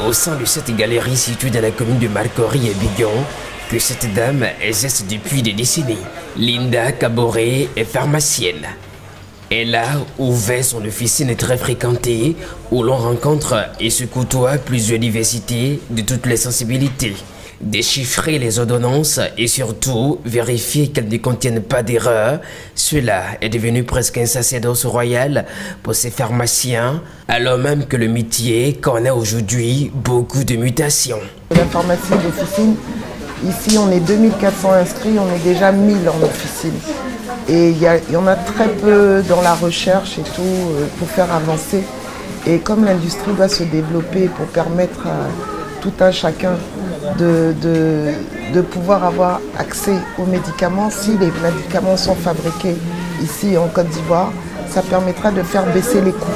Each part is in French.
au sein de cette galerie située dans la commune de Malcory et Bigon, que cette dame exerce depuis des décennies. Linda Caboret est pharmacienne. Elle a ouvert son officine très fréquentée où l'on rencontre et se côtoie plusieurs diversités de toutes les sensibilités. Déchiffrer les ordonnances et surtout vérifier qu'elles ne contiennent pas d'erreurs, cela est devenu presque un sacerdoce royal pour ces pharmaciens, alors même que le métier connaît aujourd'hui beaucoup de mutations. La pharmacie d'officine, ici on est 2400 inscrits, on est déjà 1000 en officine. Et il y en a très peu dans la recherche et tout pour faire avancer. Et comme l'industrie va se développer pour permettre à tout un chacun de pouvoir avoir accès aux médicaments, si les médicaments sont fabriqués ici en Côte d'Ivoire, ça permettra de faire baisser les coûts.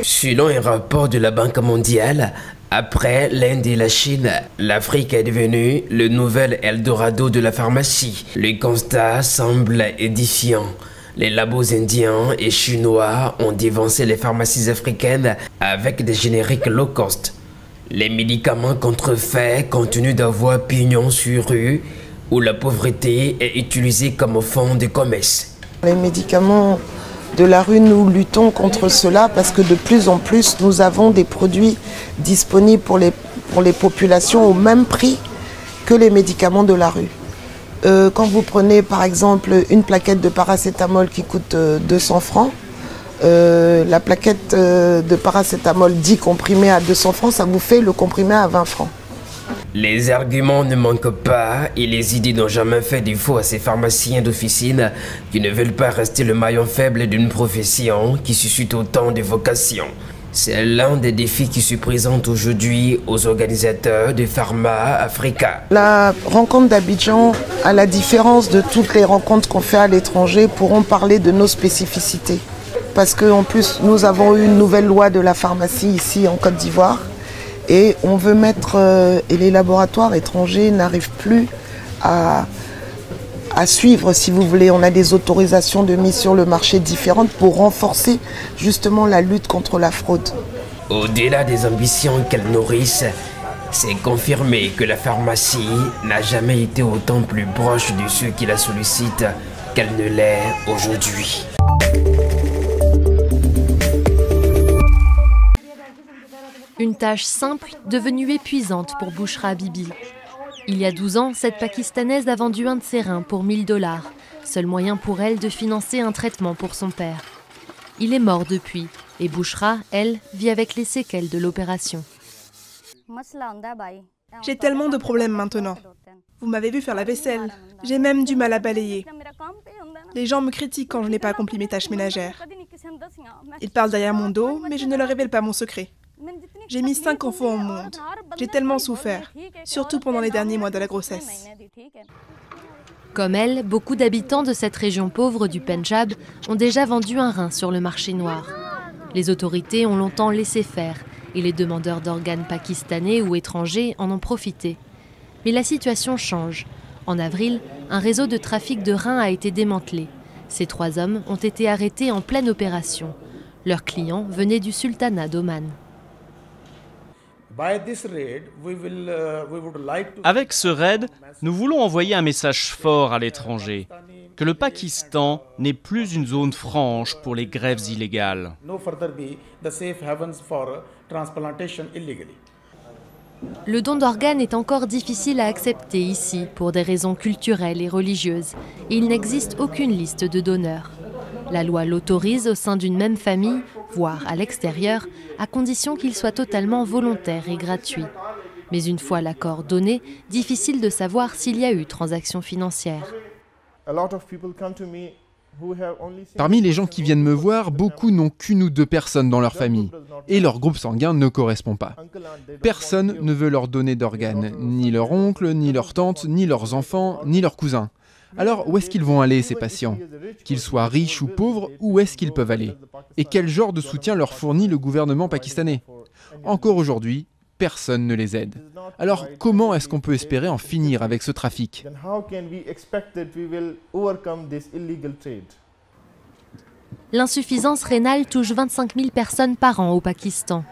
Selon un rapport de la Banque mondiale, après l'Inde et la Chine, l'Afrique est devenue le nouvel Eldorado de la pharmacie. Le constat semble édifiant. Les labos indiens et chinois ont dévancé les pharmacies africaines avec des génériques low cost. Les médicaments contrefaits continuent d'avoir pignon sur rue, où la pauvreté est utilisée comme fond de commerce. Les médicaments de la rue, nous luttons contre cela parce que de plus en plus, nous avons des produits disponibles pour les populations au même prix que les médicaments de la rue. Quand vous prenez par exemple une plaquette de paracétamol qui coûte 200 francs, la plaquette de paracétamol 10 comprimés à 200 francs, ça vous fait le comprimé à 20 francs. Les arguments ne manquent pas et les idées n'ont jamais fait défaut à ces pharmaciens d'officine qui ne veulent pas rester le maillon faible d'une profession qui suscite autant de vocations. C'est l'un des défis qui se présentent aujourd'hui aux organisateurs de Pharma Africa. La rencontre d'Abidjan, à la différence de toutes les rencontres qu'on fait à l'étranger, pourront parler de nos spécificités. Parce qu'en plus, nous avons eu une nouvelle loi de la pharmacie ici en Côte d'Ivoire. Et on veut mettre, et les laboratoires étrangers n'arrivent plus à suivre, si vous voulez. On a des autorisations de mise sur le marché différentes pour renforcer justement la lutte contre la fraude. Au-delà des ambitions qu'elles nourrissent, c'est confirmé que la pharmacie n'a jamais été autant plus proche de ceux qui la sollicitent qu'elle ne l'est aujourd'hui. Une tâche simple devenue épuisante pour Bouchra Bibi. Il y a 12 ans, cette Pakistanaise a vendu un de ses reins pour 1000 $, seul moyen pour elle de financer un traitement pour son père. Il est mort depuis et Bouchra, elle, vit avec les séquelles de l'opération. J'ai tellement de problèmes maintenant. Vous m'avez vu faire la vaisselle. J'ai même du mal à balayer. Les gens me critiquent quand je n'ai pas accompli mes tâches ménagères. Ils parlent derrière mon dos, mais je ne leur révèle pas mon secret. J'ai mis 5 enfants au monde. J'ai tellement souffert, surtout pendant les derniers mois de la grossesse. Comme elle, beaucoup d'habitants de cette région pauvre du Pendjab ont déjà vendu un rein sur le marché noir. Les autorités ont longtemps laissé faire et les demandeurs d'organes pakistanais ou étrangers en ont profité. Mais la situation change. En avril, un réseau de trafic de reins a été démantelé. Ces 3 hommes ont été arrêtés en pleine opération. Leurs clients venaient du sultanat d'Oman. Avec ce raid, nous voulons envoyer un message fort à l'étranger, que le Pakistan n'est plus une zone franche pour les greffes illégales. Le don d'organes est encore difficile à accepter ici pour des raisons culturelles et religieuses, et il n'existe aucune liste de donneurs. La loi l'autorise au sein d'une même famille, voire à l'extérieur, à condition qu'il soit totalement volontaire et gratuit. Mais une fois l'accord donné, difficile de savoir s'il y a eu transaction financière. Parmi les gens qui viennent me voir, beaucoup n'ont qu'une ou 2 personnes dans leur famille. Et leur groupe sanguin ne correspond pas. Personne ne veut leur donner d'organes, ni leur oncle, ni leur tante, ni leurs enfants, ni leurs cousins. Alors, où est-ce qu'ils vont aller, ces patients? Qu'ils soient riches ou pauvres, où est-ce qu'ils peuvent aller? Et quel genre de soutien leur fournit le gouvernement pakistanais? Encore aujourd'hui, personne ne les aide. Alors, comment est-ce qu'on peut espérer en finir avec ce trafic? L'insuffisance rénale touche 25 000 personnes par an au Pakistan.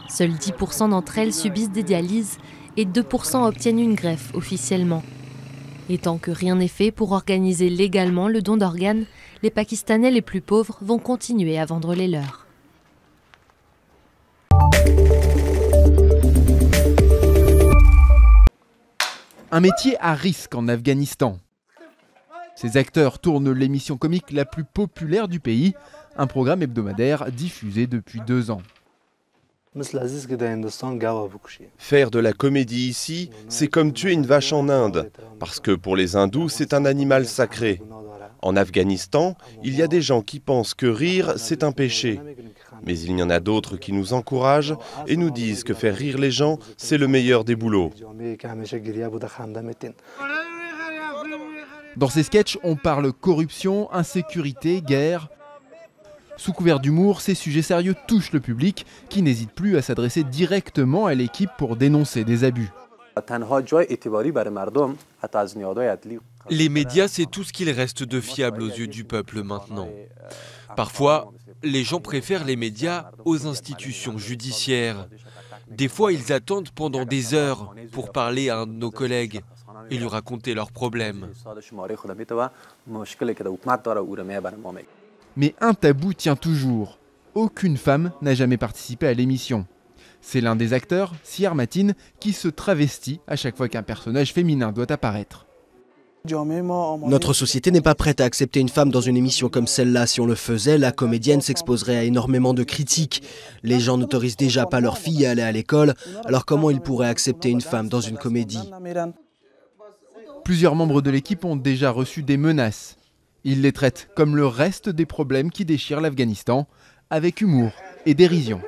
Seuls 10% d'entre elles subissent des dialyses et 2% obtiennent une greffe officiellement. Et tant que rien n'est fait pour organiser légalement le don d'organes, les Pakistanais les plus pauvres vont continuer à vendre les leurs. Un métier à risque en Afghanistan. Ces acteurs tournent l'émission comique la plus populaire du pays, un programme hebdomadaire diffusé depuis 2 ans. Faire de la comédie ici, c'est comme tuer une vache en Inde, parce que pour les hindous, c'est un animal sacré. En Afghanistan, il y a des gens qui pensent que rire, c'est un péché. Mais il y en a d'autres qui nous encouragent et nous disent que faire rire les gens, c'est le meilleur des boulots. Dans ces sketchs, on parle corruption, insécurité, guerre. Sous couvert d'humour, ces sujets sérieux touchent le public qui n'hésite plus à s'adresser directement à l'équipe pour dénoncer des abus. Les médias, c'est tout ce qu'il reste de fiable aux yeux du peuple maintenant. Parfois, les gens préfèrent les médias aux institutions judiciaires. Des fois, ils attendent pendant des heures pour parler à un de nos collègues et lui raconter leurs problèmes. Mais un tabou tient toujours. Aucune femme n'a jamais participé à l'émission. C'est l'un des acteurs, Siar Matin, qui se travestit à chaque fois qu'un personnage féminin doit apparaître. Notre société n'est pas prête à accepter une femme dans une émission comme celle-là. Si on le faisait, la comédienne s'exposerait à énormément de critiques. Les gens n'autorisent déjà pas leurs filles à aller à l'école, alors comment ils pourraient accepter une femme dans une comédie ? Plusieurs membres de l'équipe ont déjà reçu des menaces. Ils les traitent comme le reste des problèmes qui déchirent l'Afghanistan, avec humour et dérision.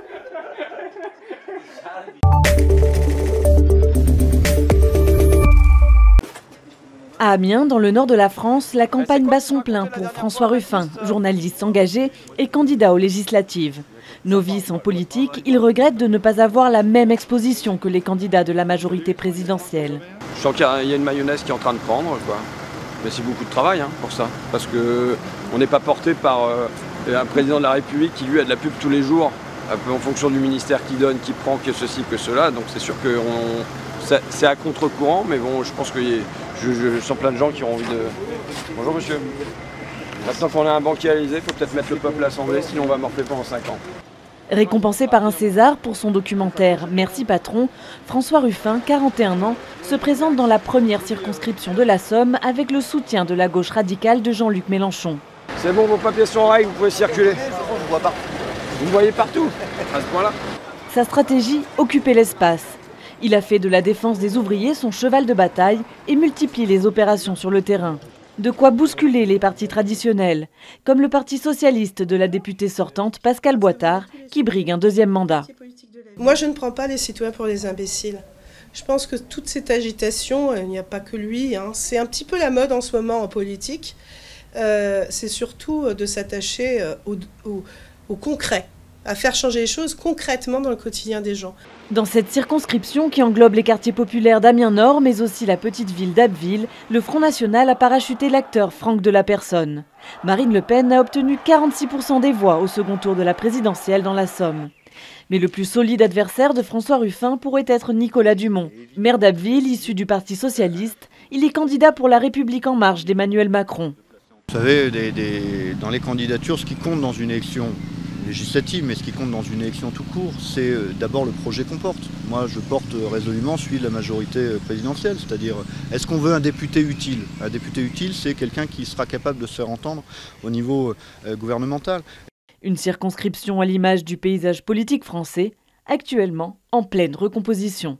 À Amiens, dans le nord de la France, la campagne bat son plein pour François Ruffin, journaliste engagé et candidat aux législatives. Novice en politique, il regrette de ne pas avoir la même exposition que les candidats de la majorité présidentielle. Je sens qu'il y a une mayonnaise qui est en train de prendre, quoi. Mais c'est beaucoup de travail pour ça, parce qu'on n'est pas porté par un président de la République qui lui a de la pub tous les jours, un peu en fonction du ministère qui donne, qui prend, que ceci, que cela. Donc c'est sûr que c'est à contre-courant, mais bon, je pense que je sens plein de gens qui ont envie de... Bonjour monsieur. Maintenant qu'on a un banquier à l'Élysée, il faut peut-être mettre le peuple à l'Assemblée, sinon on va morfler pendant 5 ans. Récompensé par un César pour son documentaire « Merci patron », François Ruffin, 41 ans, se présente dans la première circonscription de la Somme avec le soutien de la gauche radicale de Jean-Luc Mélenchon. C'est bon, vos papiers sont en règle, vous pouvez circuler. Vous me voyez partout, à ce point-là. Sa stratégie, occuper l'espace. Il a fait de la défense des ouvriers son cheval de bataille et multiplie les opérations sur le terrain. De quoi bousculer les partis traditionnels, comme le Parti socialiste de la députée sortante Pascale Boitard, qui brigue un 2e mandat. Moi, je ne prends pas les citoyens pour des imbéciles. Je pense que toute cette agitation, il n'y a pas que lui, c'est un petit peu la mode en ce moment en politique. C'est surtout de s'attacher au concret, à faire changer les choses concrètement dans le quotidien des gens. Dans cette circonscription qui englobe les quartiers populaires d'Amiens-Nord, mais aussi la petite ville d'Abbeville, le Front National a parachuté l'acteur Franck Delapersonne. Marine Le Pen a obtenu 46% des voix au second tour de la présidentielle dans la Somme. Mais le plus solide adversaire de François Ruffin pourrait être Nicolas Dumont. Maire d'Abbeville, issu du Parti socialiste, il est candidat pour la République en marche d'Emmanuel Macron. Vous savez, dans les candidatures, ce qui compte dans une élection législative, mais ce qui compte dans une élection tout court, c'est d'abord le projet qu'on porte. Moi, je porte résolument celui de la majorité présidentielle, c'est-à-dire, est-ce qu'on veut un député utile? Un député utile, c'est quelqu'un qui sera capable de se faire entendre au niveau gouvernemental. Une circonscription à l'image du paysage politique français, actuellement en pleine recomposition.